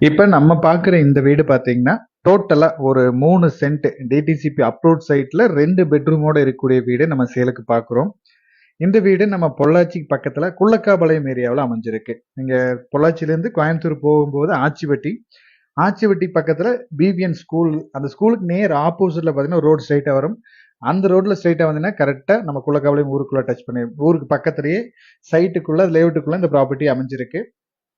இப்ப நம்ம பார்க்குற இந்த வீடு பார்த்தீங்கன்னா, டோட்டலா ஒரு 3 சென்ட் டிடிசிபி அப்ரூவ்ட் சைட்ல 2 பெட்ரூமோட இருக்கக்கூடிய வீடு நம்ம சேலுக்கு பார்க்குறோம். இந்த வீடு நம்ம பொள்ளாச்சிக்கு பக்கத்துல குள்ளக்காபாளையம் ஏரியாவுல அமைஞ்சிருக்கு. நீங்க பொள்ளாச்சியிலேருந்து கோயம்புத்தூர் போகும்போது ஆச்சிவட்டி, ஆச்சிவட்டி பக்கத்துல பிபிஎன் ஸ்கூல், அந்த ஸ்கூலுக்கு நேர் ஆப்போசிட்ல பார்த்தீங்கன்னா ரோடு ஸ்ட்ரெயிட்டா வரும். அந்த ரோட்ல ஸ்ட்ரெயிட்டா வந்தீங்கன்னா கரெக்ட்டா நம்ம குள்ளக்காபாளையம் ஊருக்குள்ள டச் பண்ணி ஊருக்கு பக்கத்திலேயே சைட்டுக்குள்ள லேஅவுட்டுக்குள்ள இந்த ப்ராப்பர்ட்டி அமைஞ்சிருக்கு.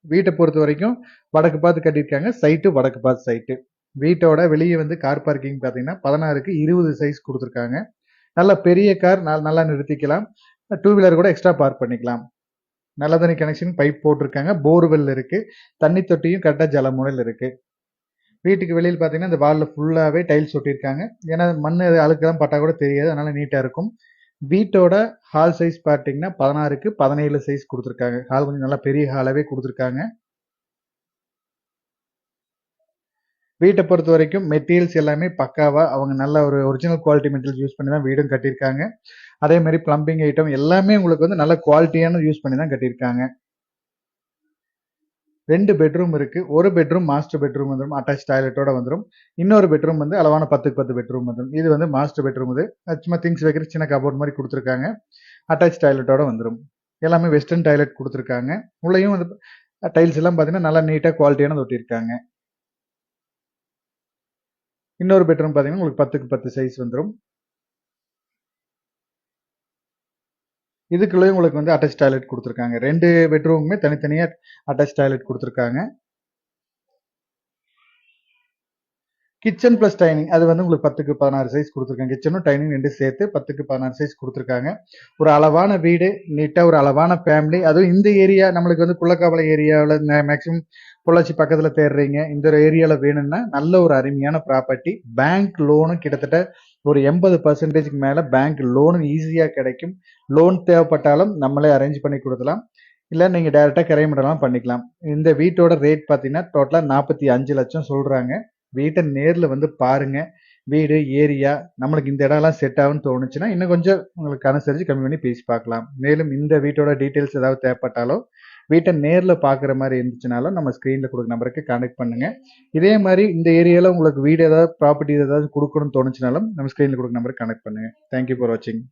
வீட்டை பொறுத்த வரைக்கும் வடக்கு பார்த்து கட்டியிருக்காங்க. சைட்டு வடக்கு பார்த்து சைட்டு. வீட்டோட வெளியே வந்து கார் பார்க்கிங் பார்த்தீங்கன்னா 16க்கு 20 சைஸ் கொடுத்துருக்காங்க. நல்ல பெரிய கார் நல்லா நிறுத்திக்கலாம். டூ வீலர் கூட எக்ஸ்ட்ரா பார்க் பண்ணிக்கலாம். நல்ல தண்ணி கனெக்ஷன் பைப் போட்டிருக்காங்க. போர்வெல் இருக்கு. தண்ணி தொட்டியும் கரெக்டாக ஜலமுனையில் இருக்கு. வீட்டுக்கு வெளியில் பார்த்தீங்கன்னா இந்த வாலில் ஃபுல்லாகவே டைல்ஸ் ஒட்டியிருக்காங்க. ஏன்னா மண் அழுக்கெல்லாம் பட்டா கூட தெரியாது, அதனால நீட்டாக இருக்கும். வீட்டோட ஹால் சைஸ் பார்த்தீங்கன்னா 16க்கு 17 சைஸ் கொடுத்துருக்காங்க. ஹால் கொஞ்சம் நல்லா பெரிய ஹாலாவே கொடுத்துருக்காங்க. வீட்டை பொறுத்த வரைக்கும் மெட்டீரியல்ஸ் எல்லாமே பக்காவா அவங்க நல்ல ஒரு ஒரிஜினல் குவாலிட்டி மெட்டீரியல் யூஸ் பண்ணி தான் வீடும் கட்டியிருக்காங்க. அதே மாதிரி பிளம்பிங் ஐட்டம் எல்லாமே உங்களுக்கு வந்து நல்ல குவாலிட்டியான யூஸ் பண்ணி தான் கட்டியிருக்காங்க. 2 பெட்ரூம் இருக்கு. ஒரு பெட்ரூம் மாஸ்டர் பெட்ரூம் வந்துடும், அட்டாச் டாய்லெட்டோட வந்துடும். இன்னொரு பெட்ரூம் வந்து அளவான 10க்கு 10 பெட்ரூம் வந்துடும். இது வந்து மாஸ்டர் பெட்ரூம். இது சும்மா திங்ஸ் வைக்கிற சின்ன கபோர்ட் மாதிரி கொடுத்துருக்காங்க. அட்டாச் டாய்லெட்டோட வந்துடும். எல்லாமே வெஸ்டர்ன் டாய்லெட் கொடுத்துருக்காங்க. உள்ளேயும் வந்து டைல்ஸ் எல்லாம் பார்த்தீங்கன்னா நல்லா நீட்டாக குவாலிட்டியான ஒட்டியிருக்காங்க. இன்னொரு பெட்ரூம் பார்த்தீங்கன்னா உங்களுக்கு 10க்கு 10 சைஸ் வந்துடும். இதுக்குள்ளே உங்களுக்கு வந்து அட்டாச் டாய்லெட் கொடுத்துருக்காங்க. 2 பெட்ரூமுமே தனித்தனியா அட்டாச் டாய்லெட் கொடுத்துருக்காங்க. கிச்சன் பிளஸ் டைனிங் அது வந்து உங்களுக்கு 10க்கு 16 சைஸ் கொடுத்துருக்காங்க. கிச்சனும் டைனிங் 2 சேர்த்து 10க்கு 16 சைஸ் கொடுத்துருக்காங்க. ஒரு அளவான வீடு, நீட்டா ஒரு அளவான ஃபேமிலி. அதுவும் இந்த ஏரியா நம்மளுக்கு வந்து குள்ளக்காவலை ஏரியாவில் மேக்சிமம் பொள்ளாச்சி பக்கத்துல தேடுறீங்க, இந்த ஒரு ஏரியாவில் வேணும்னா நல்ல ஒரு அருமையான ப்ராப்பர்ட்டி. பேங்க் லோனும் கிட்டத்தட்ட ஒரு 80% மேல பேங்க் லோனும் ஈஸியா கிடைக்கும். லோன் தேவைப்பட்டாலும் நம்மளே அரேஞ்ச் பண்ணி கொடுக்கலாம். இல்லை நீங்க டைரக்டா கிரையம் பண்ணிக்கலாம். இந்த வீட்டோட ரேட் பார்த்தீங்கன்னா டோட்டலா 45 லட்சம் சொல்றாங்க. வீட்டை நேர்ல வந்து பாருங்க. வீடு ஏரியா நம்மளுக்கு இந்த இடம்லாம் செட் ஆகும்னு தோணுச்சுன்னா இன்னும் கொஞ்சம் உங்களுக்கு அனுசரிச்சு கம்மி பண்ணி பேசி பார்க்கலாம். மேலும் இந்த வீட்டோட டீட்டெயில்ஸ் ஏதாவது தேவைப்பட்டாலோ வீட்டை நேர்ல பாக்குற மாதிரி இருந்துச்சுனாலும் நம்ம ஸ்கிரீன்ல கொடுக்குற நம்பருக்கு கான்டாக்ட் பண்ணுங்க. இதே மாதிரி இந்த ஏரியால உங்களுக்கு வீடு ஏதாவது ப்ராப்பர்ட்டி ஏதாவது கொடுக்கணும்னு தோணுச்சுனாலும் நம்ம ஸ்கிரீன்ல கொடுக்குற நம்பருக்கு கான்டாக்ட் பண்ணுங்க. தேங்க்யூ ஃபார் வாட்சிங்.